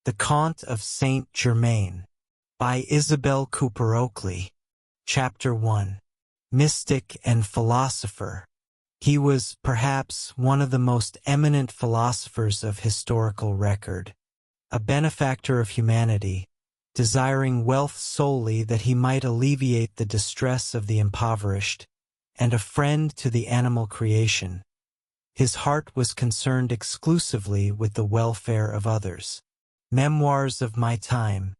The Comte of Saint Germain, by Isabel Cooper-Oakley. Chapter 1. Mystic and Philosopher. He was, perhaps, one of the most eminent philosophers of historical record, a benefactor of humanity, desiring wealth solely that he might alleviate the distress of the impoverished, and a friend to the animal creation. His heart was concerned exclusively with the welfare of others. Memoirs of My Time.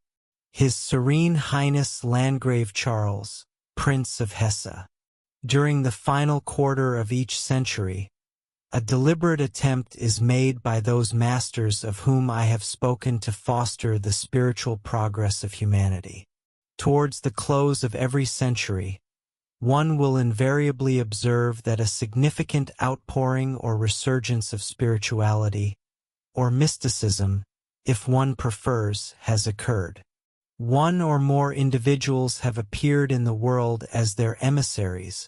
His Serene Highness Landgrave Charles, Prince of Hesse. During the final quarter of each century, a deliberate attempt is made by those masters of whom I have spoken to foster the spiritual progress of humanity. Towards the close of every century, one will invariably observe that a significant outpouring or resurgence of spirituality, or mysticism, if one prefers, has occurred. One or more individuals have appeared in the world as their emissaries,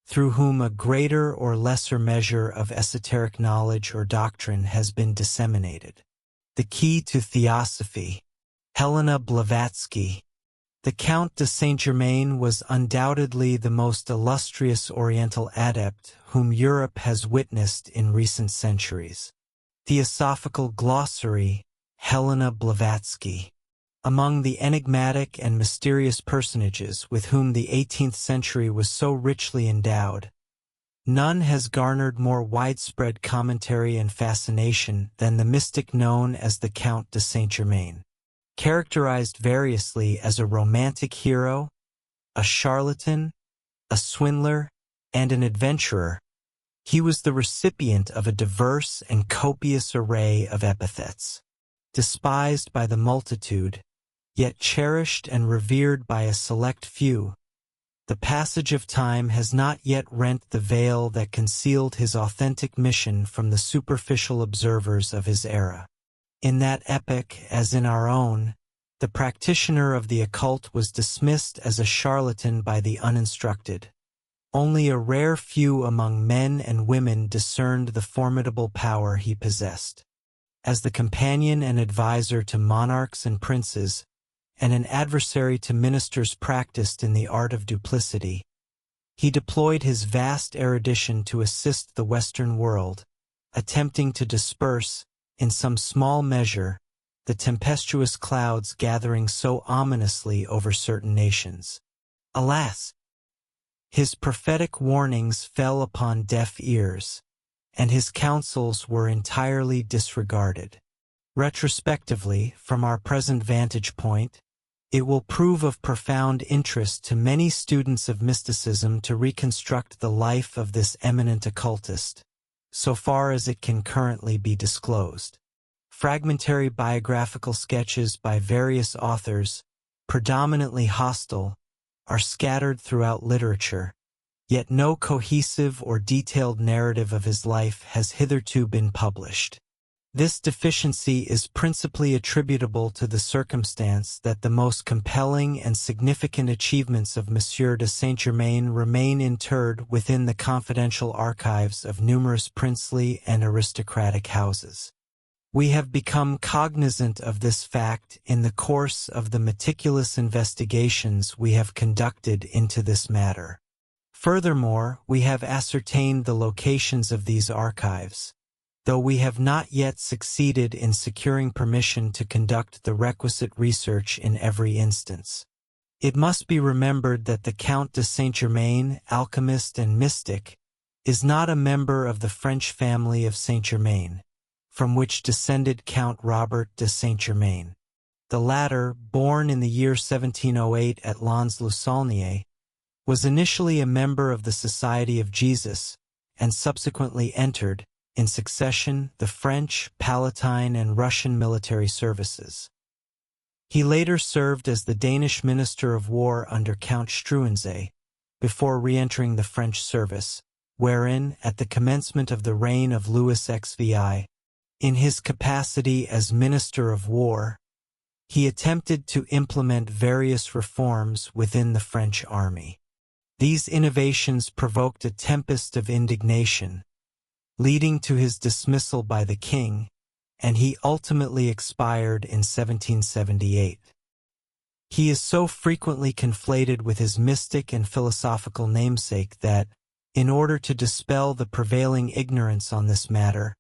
through whom a greater or lesser measure of esoteric knowledge or doctrine has been disseminated. The key to theosophy. Helena Blavatsky. The Count de Saint-Germain was undoubtedly the most illustrious Oriental adept whom Europe has witnessed in recent centuries. Theosophical Glossary. Helena Blavatsky. Among the enigmatic and mysterious personages with whom the 18th century was so richly endowed, none has garnered more widespread commentary and fascination than the mystic known as the Count de Saint-Germain. Characterized variously as a romantic hero, a charlatan, a swindler, and an adventurer, he was the recipient of a diverse and copious array of epithets. Despised by the multitude, yet cherished and revered by a select few, the passage of time has not yet rent the veil that concealed his authentic mission from the superficial observers of his era. In that epoch, as in our own, the practitioner of the occult was dismissed as a charlatan by the uninstructed. Only a rare few among men and women discerned the formidable power he possessed. As the companion and advisor to monarchs and princes, and an adversary to ministers practiced in the art of duplicity, he deployed his vast erudition to assist the Western world, attempting to disperse, in some small measure, the tempestuous clouds gathering so ominously over certain nations. Alas! His prophetic warnings fell upon deaf ears, and his counsels were entirely disregarded. Retrospectively, from our present vantage point, it will prove of profound interest to many students of mysticism to reconstruct the life of this eminent occultist, so far as it can currently be disclosed. Fragmentary biographical sketches by various authors, predominantly hostile, are scattered throughout literature, yet no cohesive or detailed narrative of his life has hitherto been published. This deficiency is principally attributable to the circumstance that the most compelling and significant achievements of Monsieur de Saint-Germain remain interred within the confidential archives of numerous princely and aristocratic houses. We have become cognizant of this fact in the course of the meticulous investigations we have conducted into this matter. Furthermore, we have ascertained the locations of these archives, though we have not yet succeeded in securing permission to conduct the requisite research in every instance. It must be remembered that the Count de Saint-Germain, alchemist and mystic, is not a member of the French family of Saint-Germain, from which descended Count Robert de Saint-Germain. The latter, born in the year 1708 at Lons-le-Saulnier, was initially a member of the Society of Jesus, and subsequently entered, in succession, the French, Palatine, and Russian military services. He later served as the Danish Minister of War under Count Struensee, before re-entering the French service, wherein, at the commencement of the reign of Louis XVI, in his capacity as Minister of War, he attempted to implement various reforms within the French army. These innovations provoked a tempest of indignation, leading to his dismissal by the king, and he ultimately expired in 1778. He is so frequently conflated with his mystic and philosophical namesake that, in order to dispel the prevailing ignorance on this matter,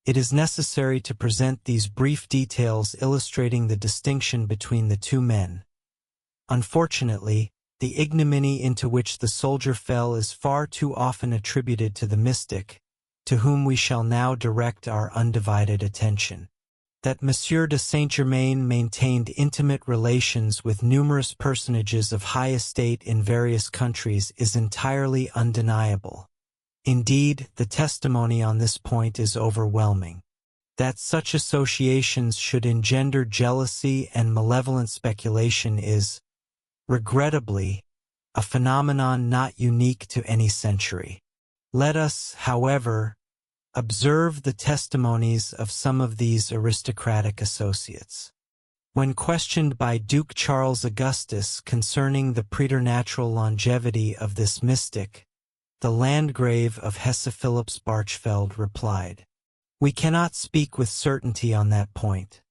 it is necessary to present these brief details illustrating the distinction between the two men. Unfortunately, the ignominy into which the soldier fell is far too often attributed to the mystic, to whom we shall now direct our undivided attention. That Monsieur de Saint-Germain maintained intimate relations with numerous personages of high estate in various countries is entirely undeniable. Indeed, the testimony on this point is overwhelming. That such associations should engender jealousy and malevolent speculation is, regrettably, a phenomenon not unique to any century. Let us, however, observe the testimonies of some of these aristocratic associates. When questioned by Duke Charles Augustus concerning the preternatural longevity of this mystic, the Landgrave of Hesse-Philips Barchfeld replied, "We cannot speak with certainty on that point.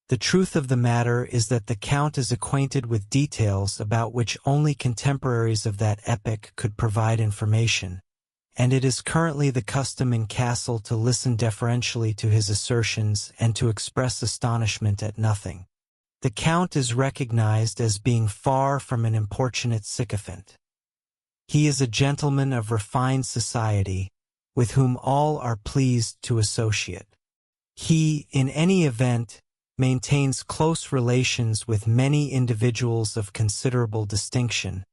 The truth of the matter is that the Count is acquainted with details about which only contemporaries of that epoch could provide information, and it is currently the custom in Kassel to listen deferentially to his assertions and to express astonishment at nothing. The Count is recognized as being far from an importunate sycophant. He is a gentleman of refined society, with whom all are pleased to associate. He, in any event, maintains close relations with many individuals of considerable distinction,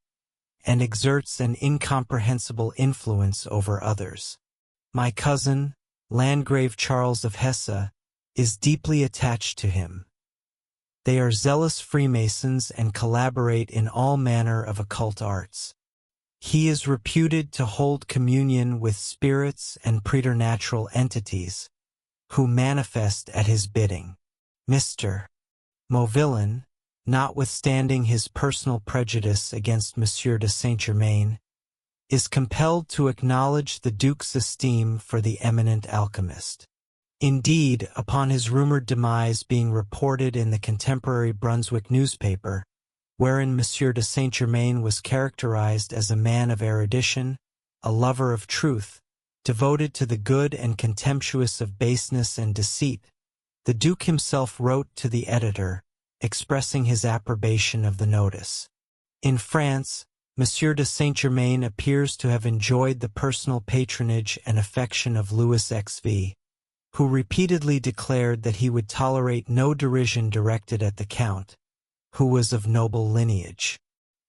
and exerts an incomprehensible influence over others. My cousin, Landgrave Charles of Hesse, is deeply attached to him. They are zealous Freemasons and collaborate in all manner of occult arts. He is reputed to hold communion with spirits and preternatural entities, who manifest at his bidding. Mr. Mauvillain, notwithstanding his personal prejudice against Monsieur de Saint-Germain, is compelled to acknowledge the Duke's esteem for the eminent alchemist. Indeed, upon his rumored demise being reported in the contemporary Brunswick newspaper, wherein Monsieur de Saint-Germain was characterized as a man of erudition, a lover of truth, devoted to the good and contemptuous of baseness and deceit, the Duke himself wrote to the editor, expressing his approbation of the notice. In France, Monsieur de Saint-Germain appears to have enjoyed the personal patronage and affection of Louis XV, who repeatedly declared that he would tolerate no derision directed at the Count, who was of noble lineage.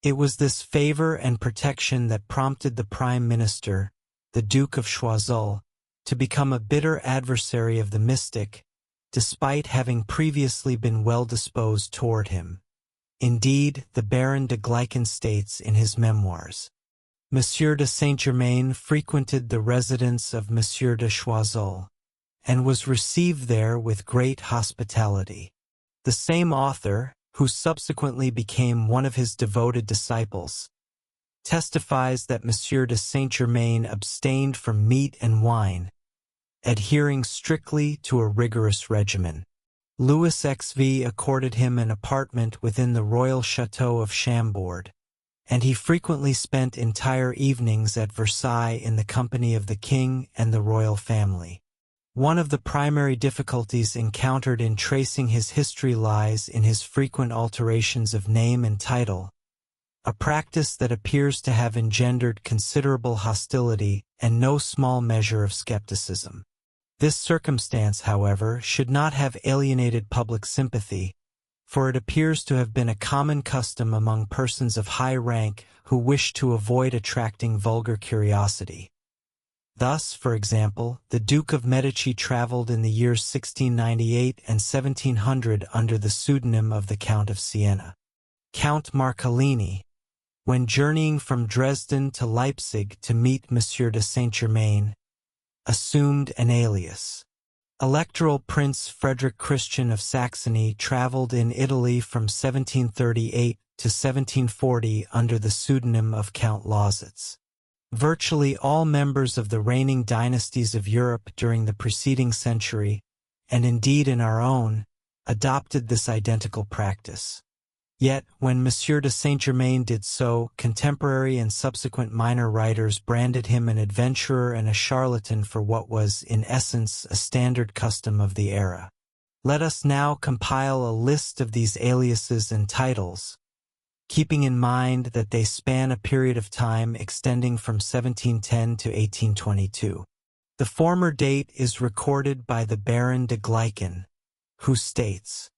It was this favor and protection that prompted the Prime Minister, the Duke of Choiseul, to become a bitter adversary of the mystic, despite having previously been well disposed toward him. Indeed, the Baron de Gleichen states in his memoirs, Monsieur de Saint-Germain frequented the residence of Monsieur de Choiseul, and was received there with great hospitality. The same author, who subsequently became one of his devoted disciples, testifies that Monsieur de Saint-Germain abstained from meat and wine, adhering strictly to a rigorous regimen. Louis XV accorded him an apartment within the royal chateau of Chambord, and he frequently spent entire evenings at Versailles in the company of the king and the royal family. One of the primary difficulties encountered in tracing his history lies in his frequent alterations of name and title, a practice that appears to have engendered considerable hostility and no small measure of skepticism. This circumstance, however, should not have alienated public sympathy, for it appears to have been a common custom among persons of high rank who wished to avoid attracting vulgar curiosity. Thus, for example, the Duke of Medici traveled in the years 1698 and 1700 under the pseudonym of the Count of Siena. Count Marcolini, when journeying from Dresden to Leipzig to meet Monsieur de Saint-Germain, assumed an alias. Electoral Prince Frederick Christian of Saxony traveled in Italy from 1738 to 1740 under the pseudonym of Count Lausitz. Virtually all members of the reigning dynasties of Europe during the preceding century, and indeed in our own, adopted this identical practice. Yet, when Monsieur de Saint-Germain did so, contemporary and subsequent minor writers branded him an adventurer and a charlatan for what was, in essence, a standard custom of the era. Let us now compile a list of these aliases and titles, keeping in mind that they span a period of time extending from 1710 to 1822. The former date is recorded by the Baron de Gleichen, who states,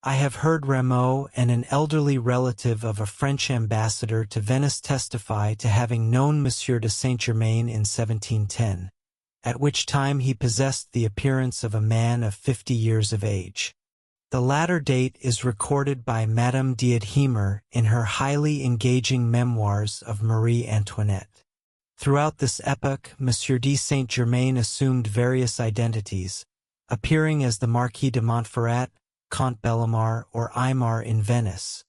"I have heard Rameau and an elderly relative of a French ambassador to Venice testify to having known Monsieur de Saint-Germain in 1710, at which time he possessed the appearance of a man of 50 years of age." The latter date is recorded by Madame d'Adhemer in her highly engaging memoirs of Marie Antoinette. Throughout this epoch, Monsieur de Saint-Germain assumed various identities, appearing as the Marquis de Montferrat, Comte Bellemare, or Aymar in Venice,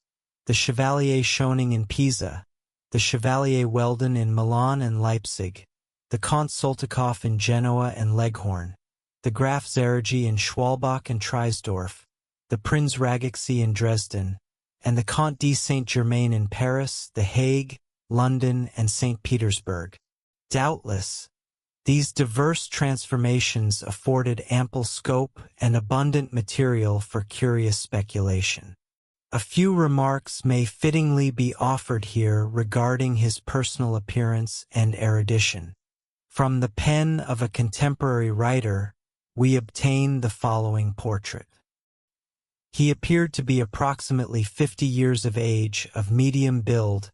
the Chevalier Schoening in Pisa, the Chevalier Weldon in Milan and Leipzig, the Comte Soltikoff in Genoa and Leghorn, the Graf Zerigi in Schwalbach and Treisdorf, the Prinz Ragexy in Dresden, and the Comte de Saint-Germain in Paris, The Hague, London, and St. Petersburg. Doubtless, these diverse transformations afforded ample scope and abundant material for curious speculation. A few remarks may fittingly be offered here regarding his personal appearance and erudition. From the pen of a contemporary writer, we obtain the following portrait. He appeared to be approximately 50 years of age, of medium build,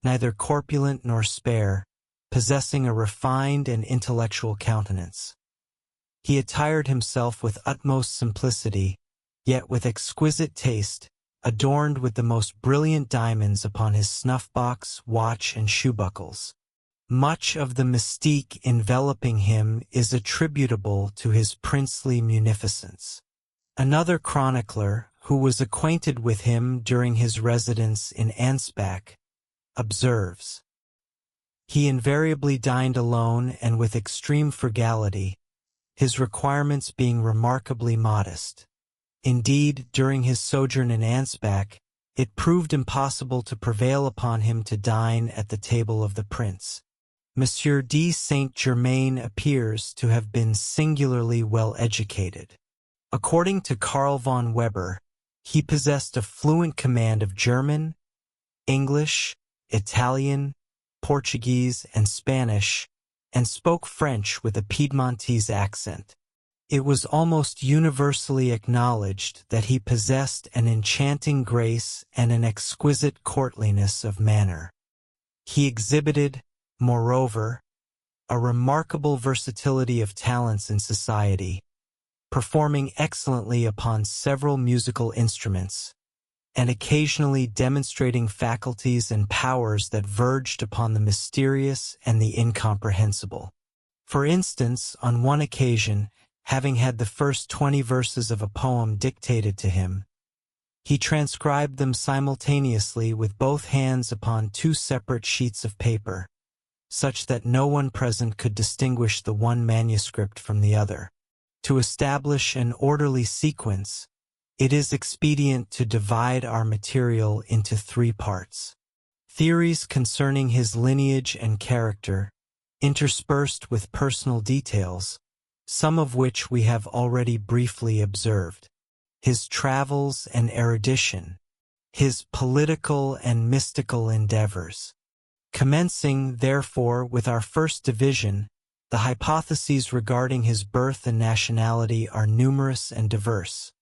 neither corpulent nor spare, possessing a refined and intellectual countenance. He attired himself with utmost simplicity, yet with exquisite taste, adorned with the most brilliant diamonds upon his snuff-box, watch, and shoe-buckles. Much of the mystique enveloping him is attributable to his princely munificence. Another chronicler, who was acquainted with him during his residence in Ansbach, observes, "He invariably dined alone and with extreme frugality, his requirements being remarkably modest. Indeed, during his sojourn in Ansbach, it proved impossible to prevail upon him to dine at the table of the prince. Monsieur de Saint-Germain appears to have been singularly well educated. According to Carl von Weber, he possessed a fluent command of German, English, Italian, Portuguese, and Spanish, and spoke French with a Piedmontese accent. It was almost universally acknowledged that he possessed an enchanting grace and an exquisite courtliness of manner. He exhibited, moreover, a remarkable versatility of talents in society, performing excellently upon several musical instruments, and occasionally demonstrating faculties and powers that verged upon the mysterious and the incomprehensible. For instance, on one occasion, having had the first 20 verses of a poem dictated to him, he transcribed them simultaneously with both hands upon 2 separate sheets of paper, such that no one present could distinguish the one manuscript from the other. To establish an orderly sequence, it is expedient to divide our material into 3 parts. Theories concerning his lineage and character, interspersed with personal details, some of which we have already briefly observed. His travels and erudition, his political and mystical endeavors. Commencing, therefore, with our first division, the hypotheses regarding his birth and nationality are numerous and diverse.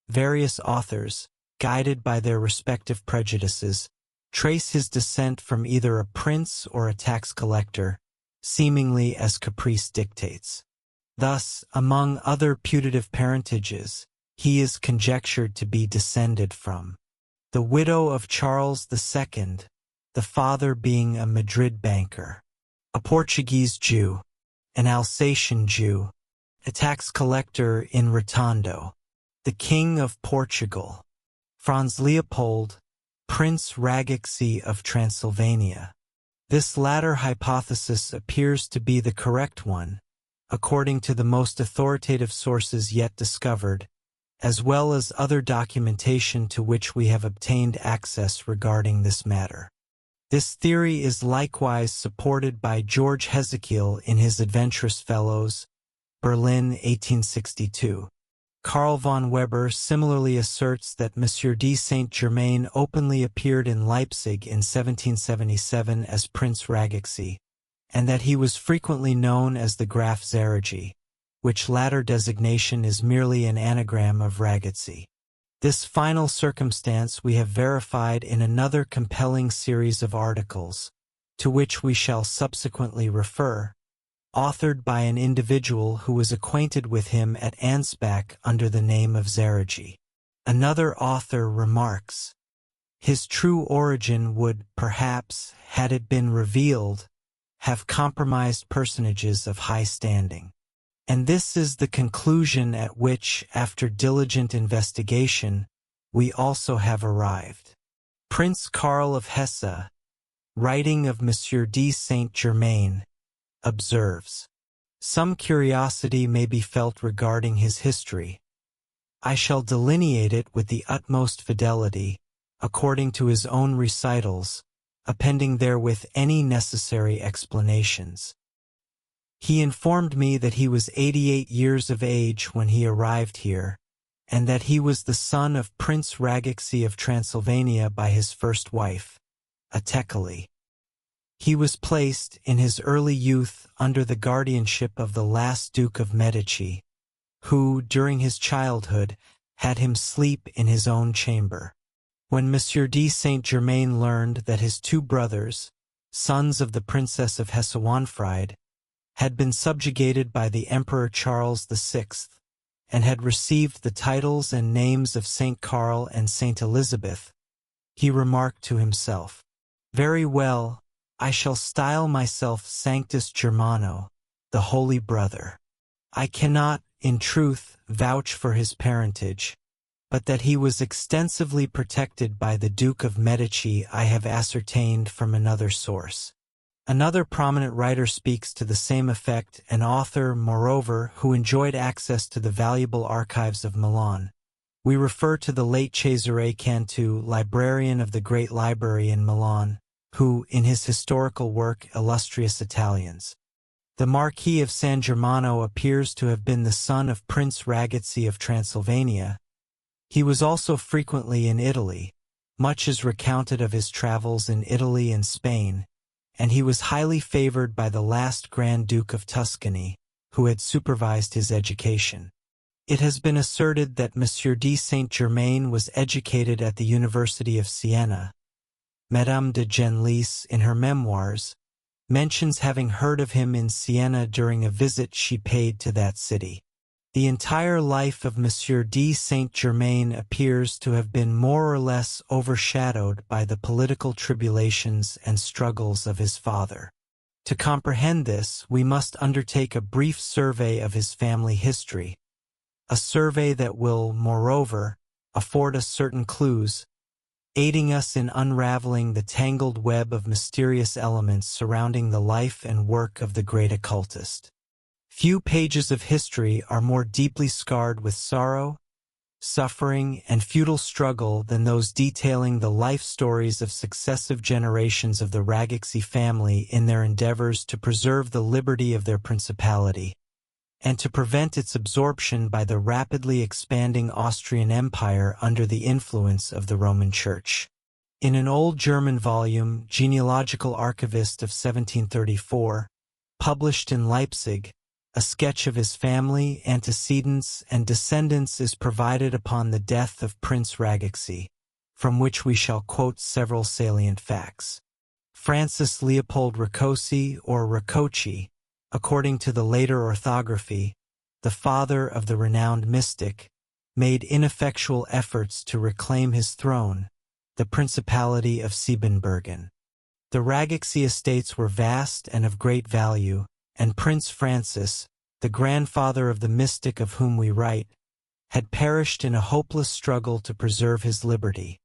Various authors, guided by their respective prejudices, trace his descent from either a prince or a tax collector, seemingly as caprice dictates. Thus, among other putative parentages, he is conjectured to be descended from the widow of Charles II, the father being a Madrid banker, a Portuguese Jew, an Alsatian Jew, a tax collector in Rotondo, the King of Portugal, Franz Leopold, Prince Ragexy of Transylvania. This latter hypothesis appears to be the correct one, according to the most authoritative sources yet discovered, as well as other documentation to which we have obtained access regarding this matter. This theory is likewise supported by George Hezekiel in his Adventurous Fellows, Berlin, 1862. Karl von Weber similarly asserts that Monsieur de Saint-Germain openly appeared in Leipzig in 1777 as Prince Ragexy, and that he was frequently known as the Graf Zeregi, which latter designation is merely an anagram of Ragexy. This final circumstance we have verified in another compelling series of articles, to which we shall subsequently refer, authored by an individual who was acquainted with him at Ansbach under the name of Zeregi. Another author remarks, his true origin would, perhaps, had it been revealed, have compromised personages of high standing. And this is the conclusion at which, after diligent investigation, we also have arrived. Prince Karl of Hesse, writing of Monsieur de Saint-Germain, observes, "Some curiosity may be felt regarding his history. I shall delineate it with the utmost fidelity, according to his own recitals, appending therewith any necessary explanations. He informed me that he was 88 years of age when he arrived here, and that he was the son of Prince Ragexy of Transylvania by his first wife, Atekali. He was placed, in his early youth, under the guardianship of the last Duke of Medici, who, during his childhood, had him sleep in his own chamber. When Monsieur de Saint-Germain learned that his two brothers, sons of the Princess of Hesse-Wanfried, had been subjugated by the Emperor Charles VI, and had received the titles and names of Saint Karl and Saint Elizabeth, he remarked to himself, "Very well, I shall style myself Sanctus Germano, the Holy Brother. I cannot, in truth, vouch for his parentage, but that he was extensively protected by the Duke of Medici I have ascertained from another source." Another prominent writer speaks to the same effect, an author, moreover, who enjoyed access to the valuable archives of Milan. We refer to the late Cesare Cantu, librarian of the Great Library in Milan, who, in his historical work Illustrious Italians, the Marquis of San Germano appears to have been the son of Prince Ragexy of Transylvania. He was also frequently in Italy. Much is recounted of his travels in Italy and Spain, and he was highly favored by the last Grand Duke of Tuscany, who had supervised his education. It has been asserted that Monsieur de Saint-Germain was educated at the University of Siena. Madame de Genlis, in her memoirs, mentions having heard of him in Siena during a visit she paid to that city. The entire life of Monsieur de Saint-Germain appears to have been more or less overshadowed by the political tribulations and struggles of his father. To comprehend this, we must undertake a brief survey of his family history, a survey that will, moreover, afford us certain clues, aiding us in unraveling the tangled web of mysterious elements surrounding the life and work of the great occultist. Few pages of history are more deeply scarred with sorrow, suffering, and futile struggle than those detailing the life stories of successive generations of the Ragexy family in their endeavors to preserve the liberty of their principality, and to prevent its absorption by the rapidly expanding Austrian Empire under the influence of the Roman Church. In an old German volume, Genealogical Archivist of 1734, published in Leipzig, a sketch of his family, antecedents, and descendants is provided upon the death of Prince Ragexy, from which we shall quote several salient facts. Francis Leopold Rakoczy, or Rakoczy, according to the later orthography, the father of the renowned mystic, made ineffectual efforts to reclaim his throne, the Principality of Siebenbürgen. The Ragexy estates were vast and of great value, and Prince Francis, the grandfather of the mystic of whom we write, had perished in a hopeless struggle to preserve his liberty.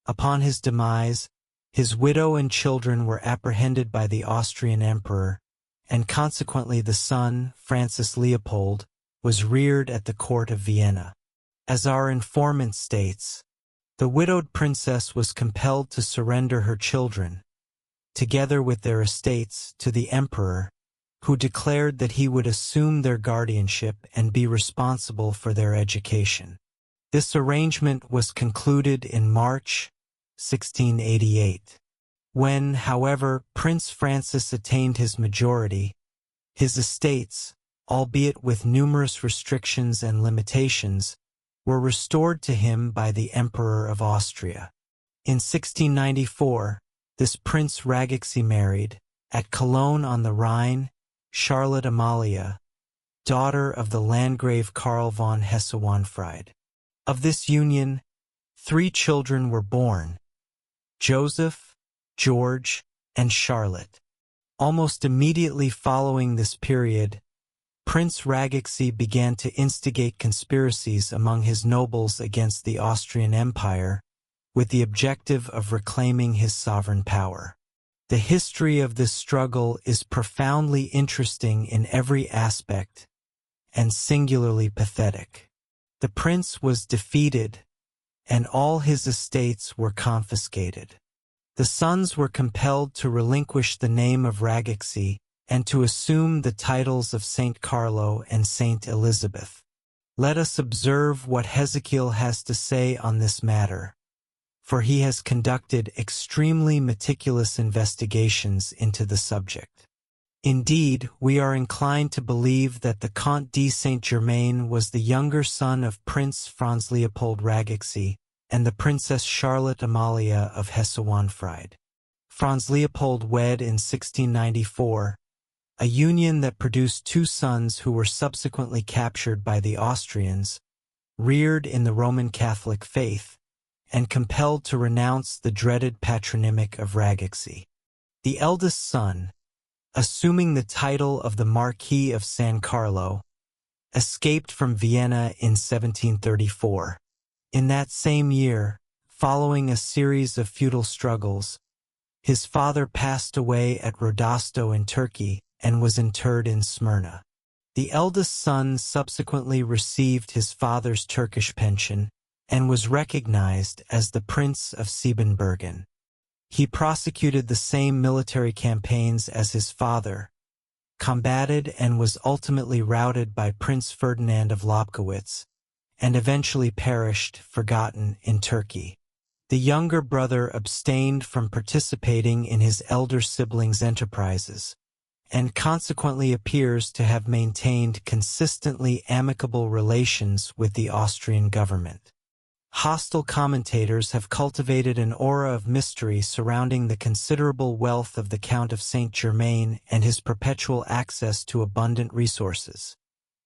Upon his demise, his widow and children were apprehended by the Austrian emperor, and consequently the son, Francis Leopold, was reared at the court of Vienna. As our informant states, the widowed princess was compelled to surrender her children, together with their estates, to the emperor, who declared that he would assume their guardianship and be responsible for their education. This arrangement was concluded in March 1688. When, however, Prince Francis attained his majority, his estates, albeit with numerous restrictions and limitations, were restored to him by the Emperor of Austria. In 1694, this Prince Ragicsy married, at Cologne on the Rhine, Charlotte Amalia, daughter of the Landgrave Karl von Hesse-Wanfried. Of this union, 3 children were born: Joseph, George, and Charlotte. Almost immediately following this period, Prince Ragicsy began to instigate conspiracies among his nobles against the Austrian Empire, with the objective of reclaiming his sovereign power. The history of this struggle is profoundly interesting in every aspect, and singularly pathetic. The prince was defeated, and all his estates were confiscated. The sons were compelled to relinquish the name of Ragicsy and to assume the titles of Saint Carlo and Saint Elizabeth. Let us observe what Hezekiel has to say on this matter, for he has conducted extremely meticulous investigations into the subject. Indeed, we are inclined to believe that the Comte de Saint-Germain was the younger son of Prince Franz Leopold Ragicsy and the Princess Charlotte Amalia of Hesse-Wanfried. Franz Leopold wed in 1694, a union that produced 2 sons who were subsequently captured by the Austrians, reared in the Roman Catholic faith, and compelled to renounce the dreaded patronymic of Ragicsy. The eldest son, assuming the title of the Marquis of San Carlo, escaped from Vienna in 1734. In that same year, following a series of feudal struggles, his father passed away at Rodosto in Turkey and was interred in Smyrna. The eldest son subsequently received his father's Turkish pension and was recognized as the Prince of Siebenbürgen. He prosecuted the same military campaigns as his father, combated and was ultimately routed by Prince Ferdinand of Lobkowitz, and eventually perished, forgotten, in Turkey. The younger brother abstained from participating in his elder sibling's enterprises, and consequently appears to have maintained consistently amicable relations with the Austrian government. Hostile commentators have cultivated an aura of mystery surrounding the considerable wealth of the Count of Saint-Germain and his perpetual access to abundant resources.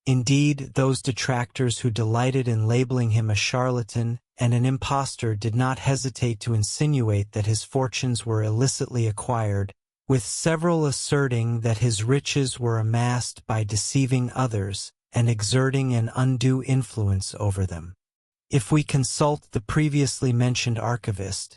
Indeed, those detractors who delighted in labeling him a charlatan and an impostor did not hesitate to insinuate that his fortunes were illicitly acquired, with several asserting that his riches were amassed by deceiving others and exerting an undue influence over them. If we consult the previously mentioned archivist,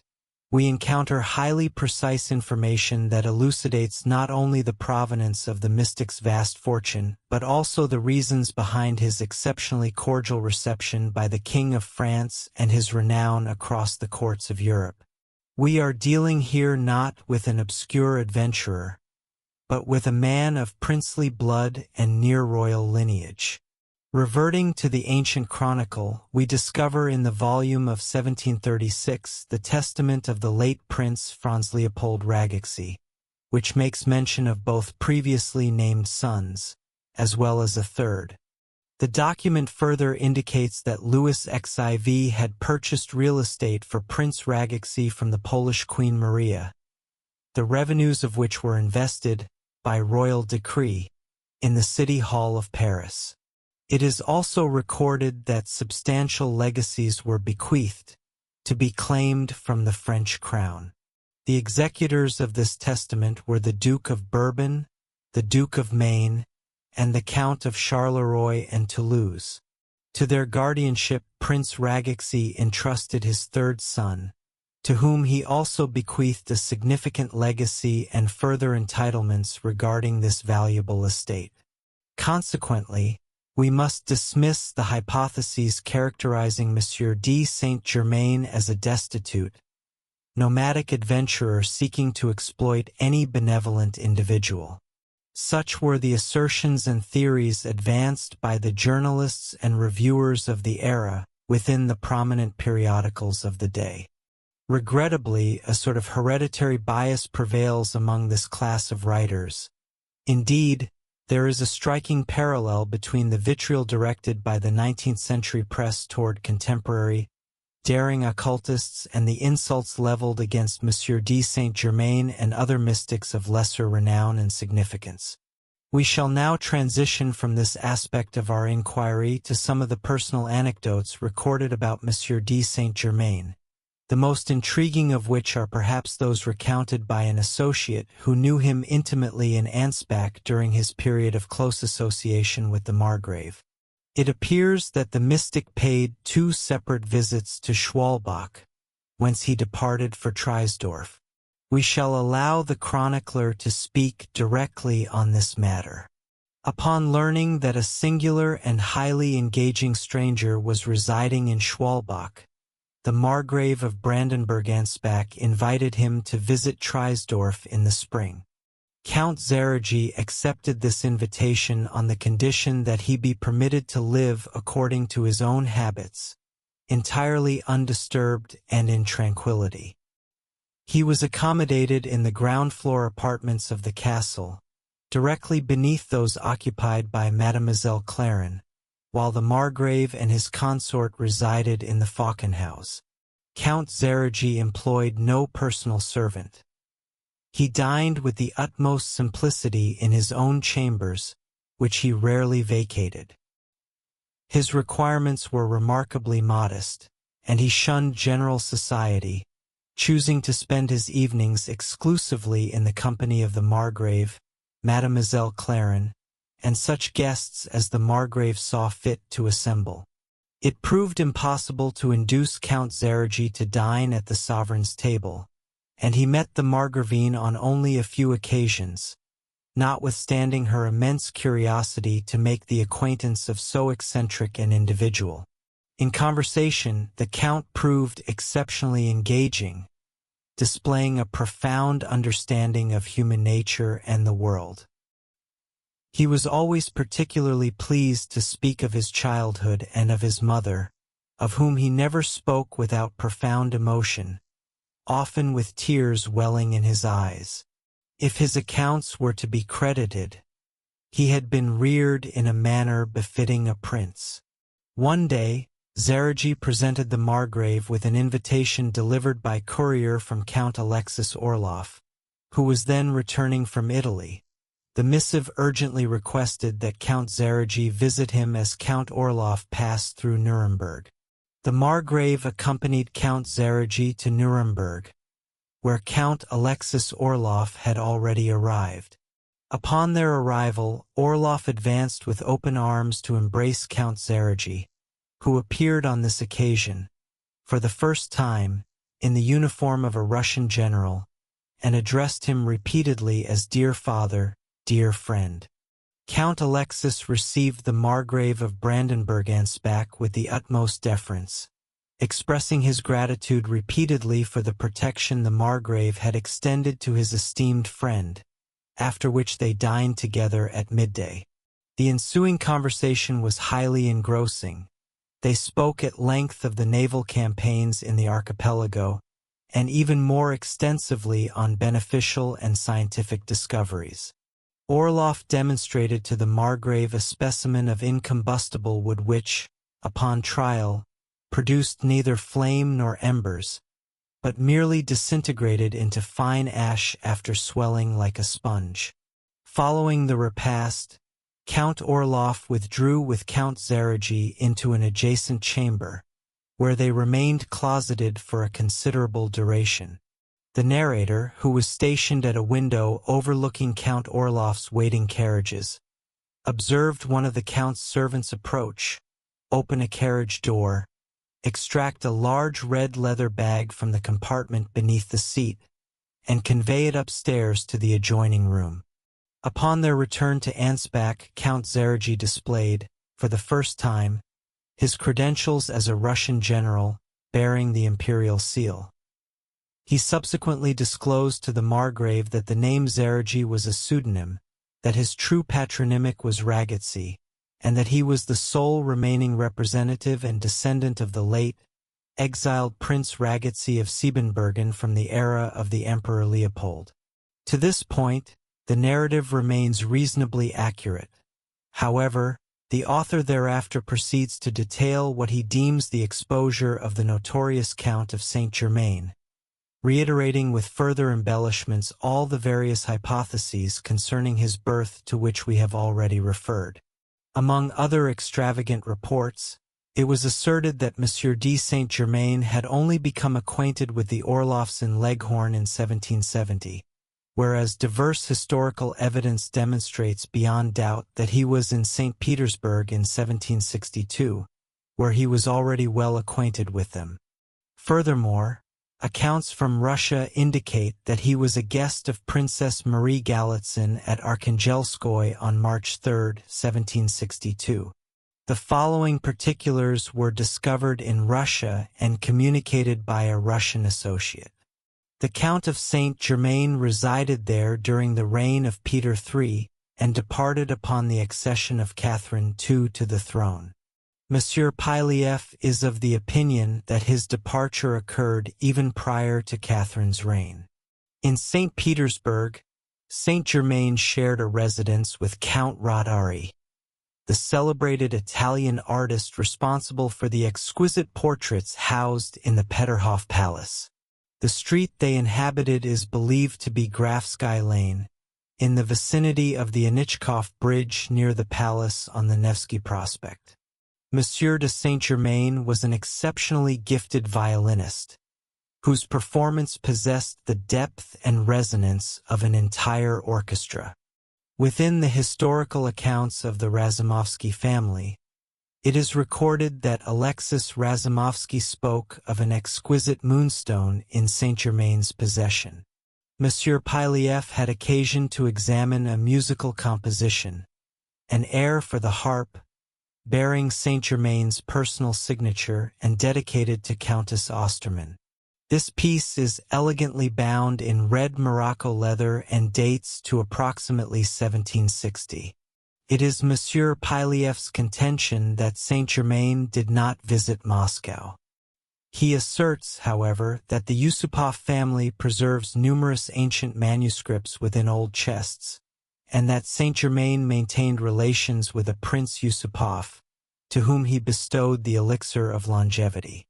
we encounter highly precise information that elucidates not only the provenance of the mystic's vast fortune, but also the reasons behind his exceptionally cordial reception by the King of France and his renown across the courts of Europe. We are dealing here not with an obscure adventurer, but with a man of princely blood and near-royal lineage. Reverting to the ancient chronicle, we discover in the volume of 1736 the testament of the late Prince Franz Leopold Ragicsy, which makes mention of both previously named sons, as well as a third. The document further indicates that Louis XIV had purchased real estate for Prince Ragicsy from the Polish Queen Maria, the revenues of which were invested, by royal decree, in the City Hall of Paris. It is also recorded that substantial legacies were bequeathed, to be claimed from the French crown. The executors of this testament were the Duke of Bourbon, the Duke of Maine, and the Count of Charleroi and Toulouse. To their guardianship Prince Ragicsy entrusted his third son, to whom he also bequeathed a significant legacy and further entitlements regarding this valuable estate. Consequently, we must dismiss the hypotheses characterizing Monsieur de Saint-Germain as a destitute, nomadic adventurer seeking to exploit any benevolent individual. Such were the assertions and theories advanced by the journalists and reviewers of the era within the prominent periodicals of the day. Regrettably, a sort of hereditary bias prevails among this class of writers. Indeed, there is a striking parallel between the vitriol directed by the 19th century press toward contemporary, daring occultists and the insults leveled against Monsieur de Saint-Germain and other mystics of lesser renown and significance. We shall now transition from this aspect of our inquiry to some of the personal anecdotes recorded about Monsieur de Saint-Germain, the most intriguing of which are perhaps those recounted by an associate who knew him intimately in Ansbach during his period of close association with the Margrave. It appears that the mystic paid 2 separate visits to Schwalbach, whence he departed for Treisdorf. We shall allow the chronicler to speak directly on this matter. Upon learning that a singular and highly engaging stranger was residing in Schwalbach, the Margrave of Brandenburg-Ansbach invited him to visit Treisdorf in the spring. Count Zerigi accepted this invitation on the condition that he be permitted to live according to his own habits, entirely undisturbed and in tranquility. He was accommodated in the ground-floor apartments of the castle, directly beneath those occupied by Mademoiselle Clarin, while the Margrave and his consort resided in the Falkenhaus. Count Zerigi employed no personal servant. He dined with the utmost simplicity in his own chambers, which he rarely vacated. His requirements were remarkably modest, and he shunned general society, choosing to spend his evenings exclusively in the company of the Margrave, Mademoiselle Clarin, and such guests as the Margrave saw fit to assemble. It proved impossible to induce Count Zerigi to dine at the sovereign's table, and he met the Margravine on only a few occasions, notwithstanding her immense curiosity to make the acquaintance of so eccentric an individual. In conversation, the Count proved exceptionally engaging, displaying a profound understanding of human nature and the world. He was always particularly pleased to speak of his childhood and of his mother, of whom he never spoke without profound emotion, often with tears welling in his eyes. If his accounts were to be credited, he had been reared in a manner befitting a prince. One day, Zerigi presented the Margrave with an invitation delivered by courier from Count Alexis Orloff, who was then returning from Italy. The missive urgently requested that Count Zerigi visit him as Count Orloff passed through Nuremberg. The Margrave accompanied Count Zerigi to Nuremberg, where Count Alexis Orloff had already arrived. Upon their arrival, Orloff advanced with open arms to embrace Count Zerigi, who appeared on this occasion, for the first time, in the uniform of a Russian general, and addressed him repeatedly as dear father, dear friend. Count Alexis received the Margrave of Brandenburg-Ansbach with the utmost deference, expressing his gratitude repeatedly for the protection the Margrave had extended to his esteemed friend, after which they dined together at midday. The ensuing conversation was highly engrossing. They spoke at length of the naval campaigns in the archipelago, and even more extensively on beneficial and scientific discoveries. Orloff demonstrated to the Margrave a specimen of incombustible wood which, upon trial, produced neither flame nor embers, but merely disintegrated into fine ash after swelling like a sponge. Following the repast, Count Orloff withdrew with Count Zerigi into an adjacent chamber, where they remained closeted for a considerable duration. The narrator, who was stationed at a window overlooking Count Orloff's waiting carriages, observed one of the Count's servants approach, open a carriage door, extract a large red leather bag from the compartment beneath the seat, and convey it upstairs to the adjoining room. Upon their return to Ansbach, Count Zergy displayed, for the first time, his credentials as a Russian general bearing the imperial seal. He subsequently disclosed to the Margrave that the name Zergy was a pseudonym, that his true patronymic was Ragotzy, and that he was the sole remaining representative and descendant of the late, exiled Prince Ragotzy of Siebenbürgen from the era of the Emperor Leopold. To this point, the narrative remains reasonably accurate. However, the author thereafter proceeds to detail what he deems the exposure of the notorious Count of Saint-Germain, reiterating with further embellishments all the various hypotheses concerning his birth to which we have already referred. Among other extravagant reports, it was asserted that Monsieur de Saint-Germain had only become acquainted with the Orloffs in Leghorn in 1770, whereas diverse historical evidence demonstrates beyond doubt that he was in St. Petersburg in 1762, where he was already well acquainted with them. Furthermore, accounts from Russia indicate that he was a guest of Princess Marie Galitzin at Arkhangelskoye on March 3, 1762. The following particulars were discovered in Russia and communicated by a Russian associate. The Count of Saint-Germain resided there during the reign of Peter III and departed upon the accession of Catherine II to the throne. Monsieur Pylieff is of the opinion that his departure occurred even prior to Catherine's reign. In St. Petersburg, Saint-Germain shared a residence with Count Rodari, the celebrated Italian artist responsible for the exquisite portraits housed in the Peterhof Palace. The street they inhabited is believed to be Grafsky Lane, in the vicinity of the Anichkov Bridge near the palace on the Nevsky Prospect. Monsieur de Saint-Germain was an exceptionally gifted violinist, whose performance possessed the depth and resonance of an entire orchestra. Within the historical accounts of the Razumovsky family, it is recorded that Alexis Razumovsky spoke of an exquisite moonstone in Saint-Germain's possession. Monsieur Pylieff had occasion to examine a musical composition, an air for the harp, bearing Saint-Germain's personal signature and dedicated to Countess Ostermann. This piece is elegantly bound in red Morocco leather and dates to approximately 1760. It is Monsieur Pylieff's contention that Saint-Germain did not visit Moscow. He asserts, however, that the Yusupov family preserves numerous ancient manuscripts within old chests, and that Saint-Germain maintained relations with a Prince Yusupov, to whom he bestowed the elixir of longevity.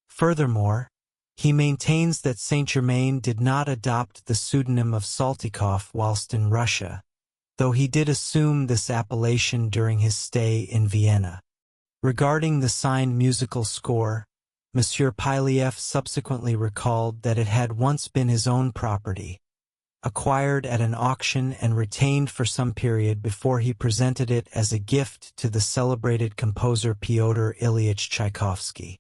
Furthermore, he maintains that Saint-Germain did not adopt the pseudonym of Saltykov whilst in Russia, though he did assume this appellation during his stay in Vienna. Regarding the signed musical score, Monsieur Pylieff subsequently recalled that it had once been his own property, acquired at an auction and retained for some period before he presented it as a gift to the celebrated composer Pyotr Ilyich Tchaikovsky.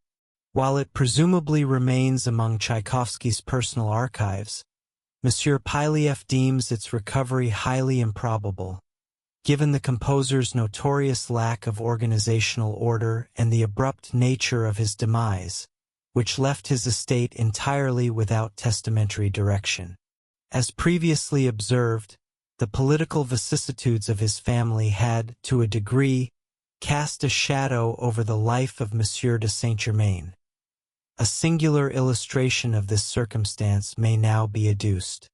While it presumably remains among Tchaikovsky's personal archives, Monsieur Pylieff deems its recovery highly improbable, given the composer's notorious lack of organizational order and the abrupt nature of his demise, which left his estate entirely without testamentary direction. As previously observed, the political vicissitudes of his family had, to a degree, cast a shadow over the life of Monsieur de Saint-Germain. A singular illustration of this circumstance may now be adduced.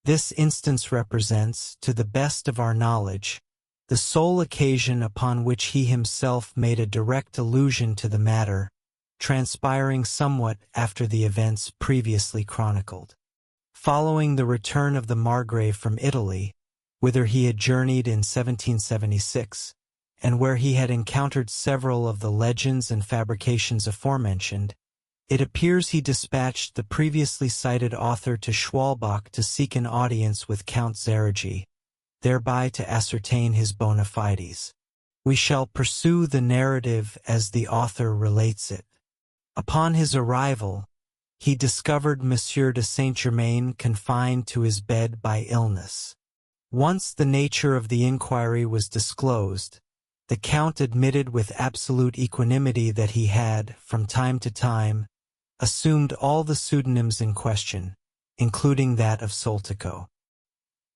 This instance represents, to the best of our knowledge, the sole occasion upon which he himself made a direct allusion to the matter, transpiring somewhat after the events previously chronicled. Following the return of the Margrave from Italy, whither he had journeyed in 1776, and where he had encountered several of the legends and fabrications aforementioned, it appears he dispatched the previously cited author to Schwalbach to seek an audience with Count Zergy, thereby to ascertain his bona fides. We shall pursue the narrative as the author relates it. Upon his arrival, he discovered Monsieur de Saint-Germain confined to his bed by illness. Once the nature of the inquiry was disclosed, the Count admitted with absolute equanimity that he had, from time to time, assumed all the pseudonyms in question, including that of Soltico.